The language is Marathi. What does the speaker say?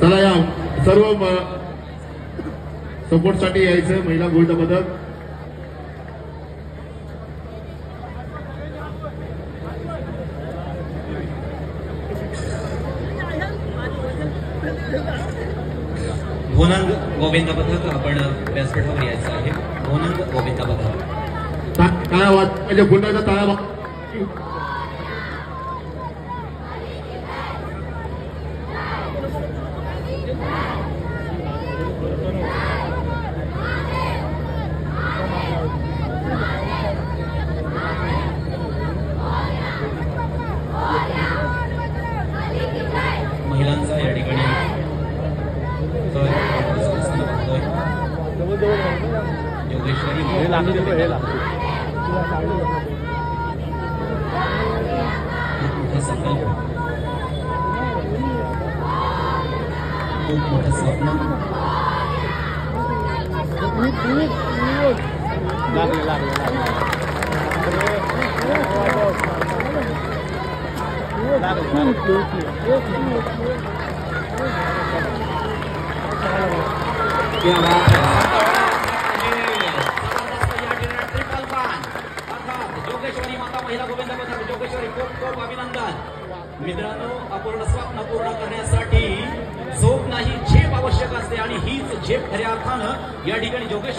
चला या सर्व सपोर्ट साठी यायचं महिला गोल्ड पदक. भोनंग गोविंद पथक आपण व्यासपीठावर यायचं आहे. भोनंग गोविंद पथक काय वाट म्हणजे पुन्हा टाळा. महिलांचा या ठिकाणी योगेश्वरी मोठा संकल्प, खूप मोठं स्वप्न. जोगेश्वरी माता महिला गोविंद पथक जोगेश्वरी खूप खूप अभिनंदन. मित्रांनो, अपूर्ण स्वप्न पूर्ण करण्यासाठी झोप नाही, झेप आवश्यक असते आणि हीच झेप खऱ्या अर्थानं या ठिकाणी जोगेश्वरी